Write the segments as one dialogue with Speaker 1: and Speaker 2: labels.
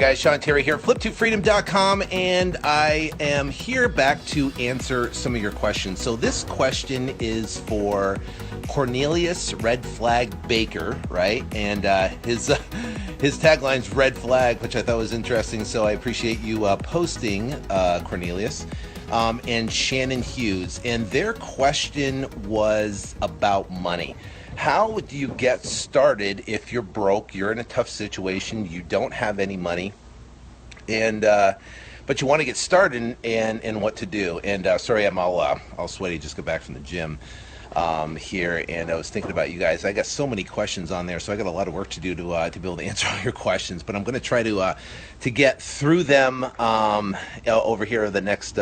Speaker 1: guys, Sean Terry here, Flip2Freedom.com, and I am here back to answer some of your questions. So this question is for Cornelius Red Flag Baker, right? And his tagline's Red Flag, which I thought was interesting, so I appreciate you posting, Cornelius. And Shannon Hughes, and their question was about money. How do you get started if you're broke, you're in a tough situation, you don't have any money, and but you want to get started and what to do? And sorry, I'm all sweaty, just got back from the gym here, and I was thinking about you guys. I got so many questions on there, so I got a lot of work to do to be able to answer all your questions, but I'm going to try to get through them over here the next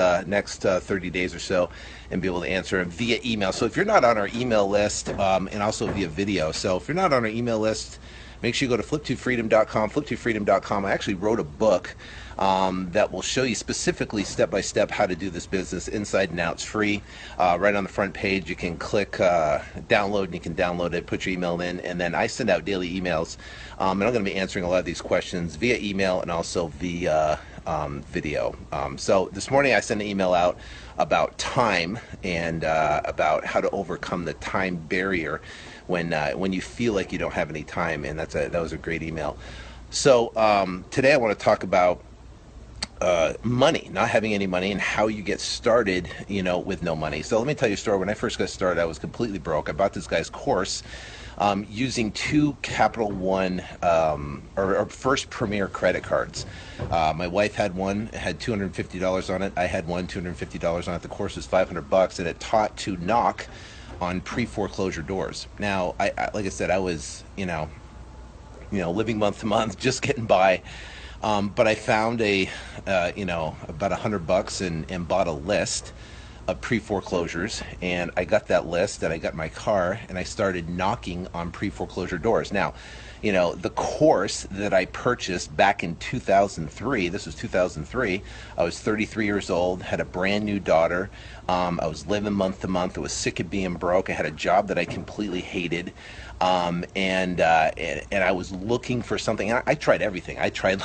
Speaker 1: 30 days or so, and be able to answer them via email. So if you're not on our email list, and also via video, so if you're not on our email list, make sure you go to Flip2Freedom.com. Flip2Freedom.com. I actually wrote a book that will show you specifically step-by-step how to do this business inside and out. It's free. Right on the front page, you can click download, and you can download it, put your email in, and then I send out daily emails. And I'm going to be answering a lot of these questions via email and also via video. So this morning I sent an email out about time and about how to overcome the time barrier when you feel like you don't have any time, and that was a great email. So today I want to talk about money, not having any money, and how you get started, with no money. So let me tell you a story. When I first got started, I was completely broke. I bought this guy's course using two Capital One or First Premier credit cards. My wife had one, it had $250 on it. I had one, $250 on it. The course was $500, and it taught to knock on pre-foreclosure doors. Now, I like I said, I was, living month to month, just getting by. But I found about $100 and bought a list of pre-foreclosures, and I got that list, and I got my car, and I started knocking on pre-foreclosure doors. Now, the course that I purchased back in 2003, this was 2003, I was 33 years old, had a brand new daughter, I was living month to month, I was sick of being broke, I had a job that I completely hated, and I was looking for something. I tried everything. I tried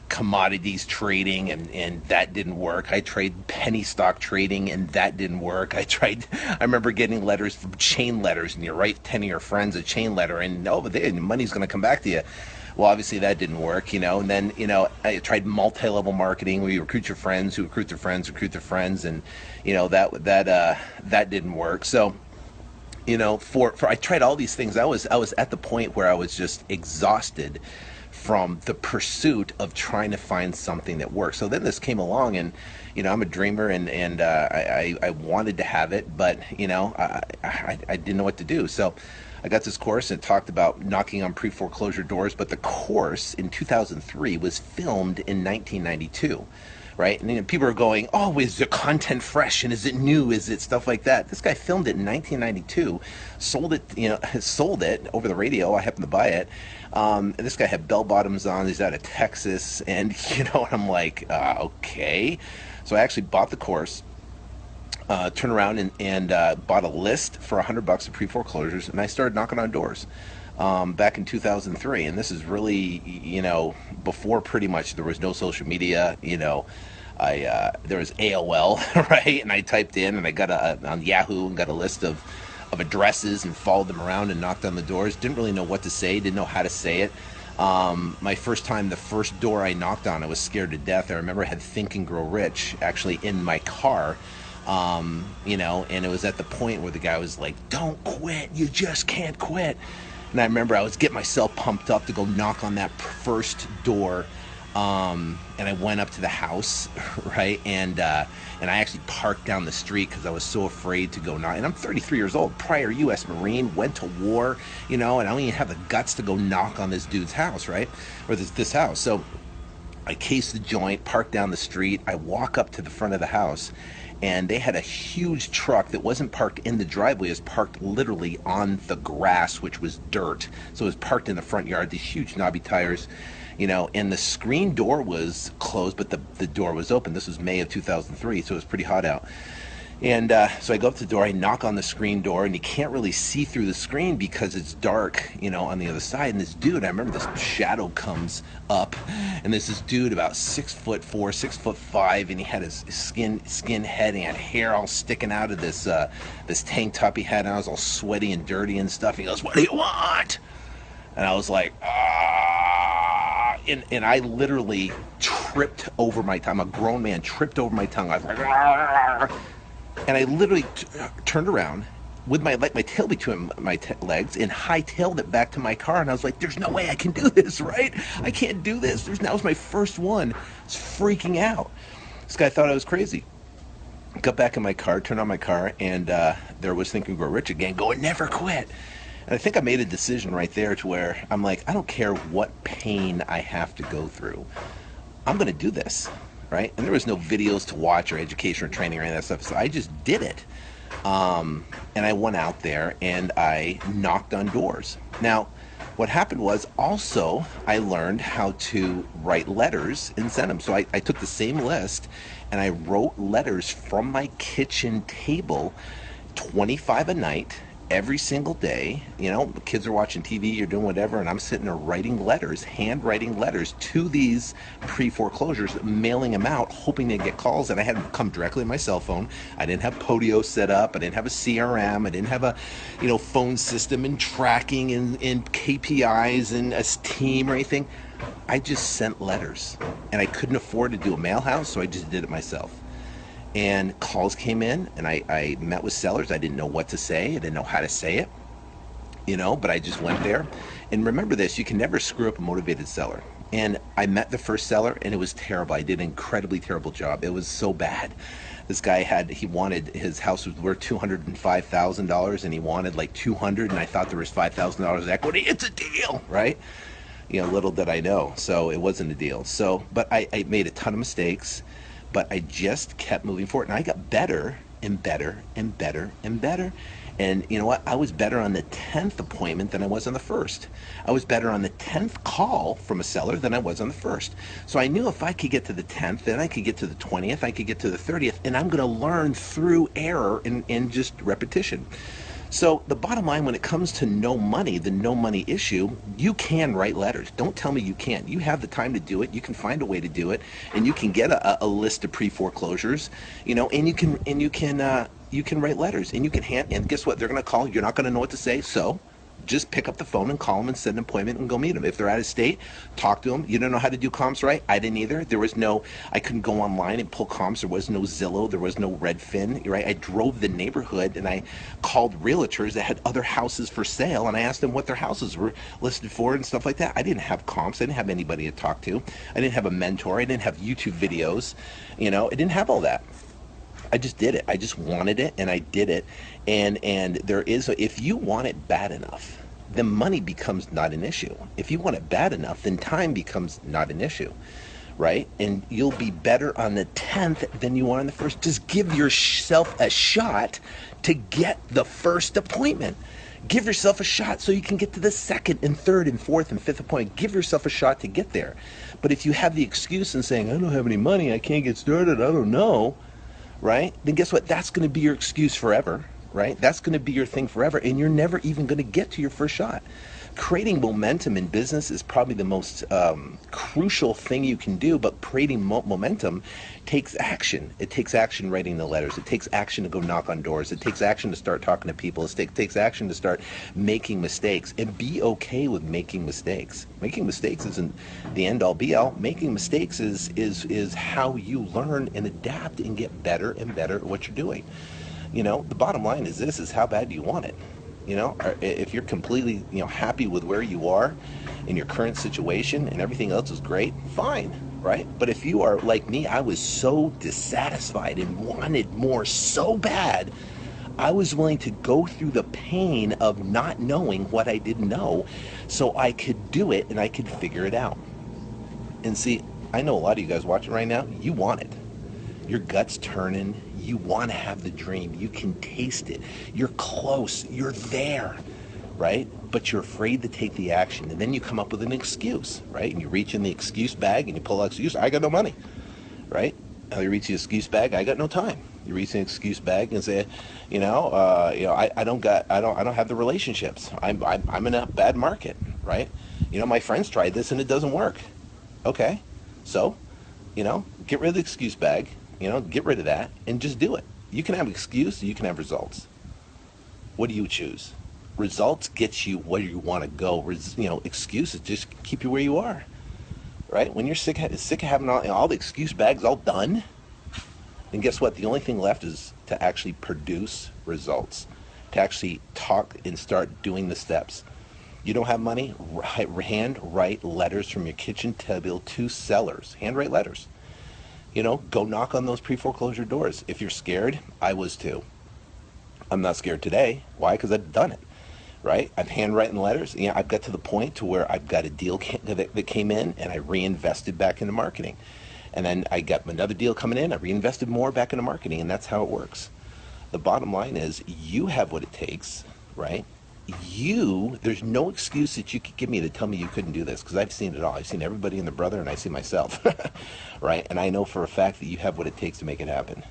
Speaker 1: commodities trading, and that didn't work. I tried penny stock trading, and that didn't work. I remember getting letters from chain letters, and you write 10 of your friends a chain letter, and money's going to come back to you. Well, obviously that didn't work, and then, I tried multi-level marketing where you recruit your friends who recruit their friends, and, that didn't work. So, I tried all these things. I was at the point where I was just exhausted from the pursuit of trying to find something that works. So then this came along, and I'm a dreamer, and I wanted to have it, but I didn't know what to do. So I got this course, and it talked about knocking on pre-foreclosure doors, but the course in 2003 was filmed in 1992. Right? And people are going, oh, is the content fresh, and is it new? Is it stuff like that? This guy filmed it in 1992, sold it over the radio. I happened to buy it. And this guy had bell bottoms on. He's out of Texas, and and I'm like, okay. So I actually bought the course, turned around and bought a list for $100 of pre-foreclosures, and I started knocking on doors. Back in 2003, and this is really, before pretty much there was no social media, there was AOL, right? And I typed in, and I got on Yahoo, and got a list of addresses, and followed them around and knocked on the doors. Didn't really know what to say, didn't know how to say it. My first time, the first door I knocked on, I was scared to death. I remember I had Think and Grow Rich actually in my car. And it was at the point where the guy was like, don't quit, you just can't quit. And I remember I was getting myself pumped up to go knock on that first door, and I went up to the house, right? And I actually parked down the street because I was so afraid to go knock. And I'm 33 years old, prior U.S. Marine, went to war, and I don't even have the guts to go knock on this dude's house, right? Or this house. So I cased the joint, parked down the street. I walk up to the front of the house, and they had a huge truck that wasn't parked in the driveway. It was parked literally on the grass, which was dirt. So it was parked in the front yard, these huge knobby tires, and the screen door was closed, but the door was open. This was May of 2003, so it was pretty hot out. And so I go up to the door, I knock on the screen door, and you can't really see through the screen because it's dark, on the other side. And this dude, I remember this shadow comes up, and there's this dude about 6'4", 6'5", and he had his skin head, and he had hair all sticking out of this tank top he had, and I was all sweaty and dirty and stuff. He goes, "What do you want?" And I was like, "Ah!" And I literally tripped over my tongue. I'm a grown man, tripped over my tongue. I was like, "Ah!" And I literally turned around with my tail between my legs and hightailed it back to my car. And I was like, "There's no way I can do this, right? I can't do this." That was my first one. I was freaking out. This guy thought I was crazy. Got back in my car, turned on my car, and there was Think and Grow Rich again, going, "Never quit." And I think I made a decision right there to where I'm like, I don't care what pain I have to go through. I'm going to do this. Right? And there was no videos to watch or education or training or any of that stuff. So I just did it. And I went out there and I knocked on doors. Now, what happened was also I learned how to write letters and send them. So I took the same list and I wrote letters from my kitchen table, 25 a night, every single day. The kids are watching TV, you're doing whatever, and I'm sitting there writing letters, handwriting letters to these pre-foreclosures, mailing them out, hoping to get calls. And I had them come directly to my cell phone. I didn't have Podio set up. I didn't have a CRM. I didn't have a, phone system and tracking and KPIs and a team or anything. I just sent letters, and I couldn't afford to do a mail house, so I just did it myself. And calls came in, and I met with sellers. I didn't know what to say. I didn't know how to say it, but I just went there. And remember this, you can never screw up a motivated seller. And I met the first seller, and it was terrible. I did an incredibly terrible job. It was so bad. This guy wanted, his house was worth $205,000, and he wanted like $200,000, and I thought there was $5,000 equity. It's a deal, right? Little did I know. So it wasn't a deal. But I made a ton of mistakes. But I just kept moving forward, and I got better and better and better and better. And you know what? I was better on the 10th appointment than I was on the first. I was better on the 10th call from a seller than I was on the first. So I knew if I could get to the 10th, then I could get to the 20th, I could get to the 30th, and I'm going to learn through error and just repetition. So the bottom line, when it comes to no money, the no money issue, you can write letters. Don't tell me you can't. You have the time to do it. You can find a way to do it, and you can get a list of pre-foreclosures, and you can write letters, and you can and guess what? They're going to call. You're not going to know what to say, so just pick up the phone and call them and set an appointment and go meet them. If they're out of state, talk to them. You don't know how to do comps right? I didn't either. I couldn't go online and pull comps. There was no Zillow. There was no Redfin, right? I drove the neighborhood and I called realtors that had other houses for sale, and I asked them what their houses were listed for and stuff like that. I didn't have comps. I didn't have anybody to talk to. I didn't have a mentor. I didn't have YouTube videos. I didn't have all that. I just did it. I just wanted it, and I did it. And if you want it bad enough, then money becomes not an issue. If you want it bad enough, then time becomes not an issue, right? And you'll be better on the 10th than you are on the first. Just give yourself a shot to get the first appointment. Give yourself a shot so you can get to the second and third and fourth and fifth appointment. Give yourself a shot to get there. But if you have the excuse and saying, "I don't have any money, I can't get started, I don't know," right? Then guess what? That's going to be your excuse forever, right? That's going to be your thing forever, and you're never even going to get to your first shot. Creating momentum in business is probably the most crucial thing you can do, but creating momentum takes action. It takes action writing the letters. It takes action to go knock on doors. It takes action to start talking to people. It takes action to start making mistakes, and be okay with making mistakes. Making mistakes isn't the end-all be-all. Making mistakes is how you learn and adapt and get better and better at what you're doing. The bottom line is this: is how bad do you want it? If you're completely, happy with where you are in your current situation and everything else is great, fine, right? But if you are like me, I was so dissatisfied and wanted more so bad, I was willing to go through the pain of not knowing what I didn't know so I could do it and I could figure it out. And see, I know a lot of you guys watching right now, you want it. Your gut's turning. You want to have the dream. You can taste it. You're close. You're there, right? But you're afraid to take the action. And then you come up with an excuse, right? And you reach in the excuse bag and you pull out excuse. I got no money, right? You reach the excuse bag. I got no time. You reach an excuse bag and say, I don't have the relationships. I'm in a bad market, right? My friends tried this and it doesn't work. Okay, so, get rid of the excuse bag. Get rid of that and just do it. You can have excuse, you can have results. What do you choose? Results gets you where you want to go. Excuses just keep you where you are, right? When you're sick of having all the excuse bags all done, then guess what? The only thing left is to actually produce results, to actually talk and start doing the steps. You don't have money? Hand write letters from your kitchen table to sellers. Hand write letters. Go knock on those pre-foreclosure doors. If you're scared, I was too. I'm not scared today. Why? Because I've done it, right? I'm handwriting letters. I've got to the point to where I've got a deal that came in and I reinvested back into marketing. And then I got another deal coming in. I reinvested more back into marketing, and that's how it works. The bottom line is you have what it takes, right? There's no excuse that you could give me to tell me you couldn't do this, because I've seen it all. I've seen everybody and their brother, and I see myself, right? And I know for a fact that you have what it takes to make it happen.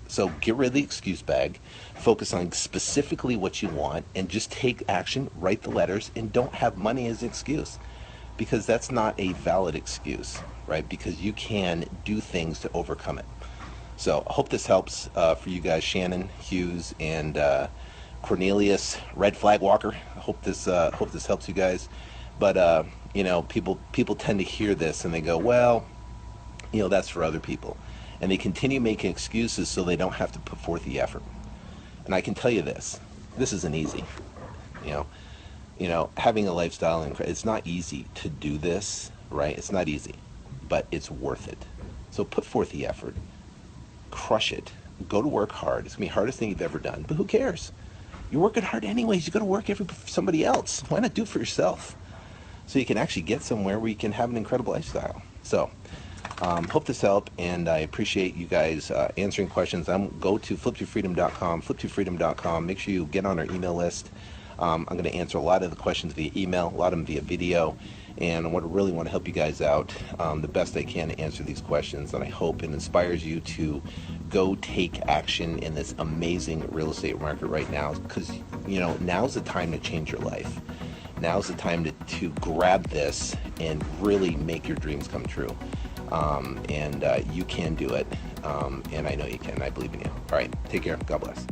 Speaker 1: So get rid of the excuse bag, focus on specifically what you want, and just take action, write the letters, and don't have money as an excuse, because that's not a valid excuse, right? Because you can do things to overcome it. So I hope this helps for you guys, Shannon, Hughes, and Cornelius, Red Flag Walker. I hope this helps you guys. But people tend to hear this and they go, well, that's for other people, and they continue making excuses so they don't have to put forth the effort. And I can tell you this isn't easy. Having a lifestyle, it's not easy to do this, right? It's not easy, but it's worth it. So put forth the effort, crush it, go to work hard. It's gonna be the hardest thing you've ever done, but who cares? You're working hard anyways. You're gonna work for somebody else. Why not do it for yourself? So you can actually get somewhere where you can have an incredible lifestyle. So hope this helped, and I appreciate you guys answering questions. Go to Flip2Freedom.com, Flip2Freedom.com. Make sure you get on our email list. I'm going to answer a lot of the questions via email, a lot of them via video, and I really want to help you guys out the best I can to answer these questions, and I hope it inspires you to go take action in this amazing real estate market right now, because now's the time to change your life. Now's the time to grab this and really make your dreams come true. And you can do it, and I know you can. I believe in you. All right, take care. God bless.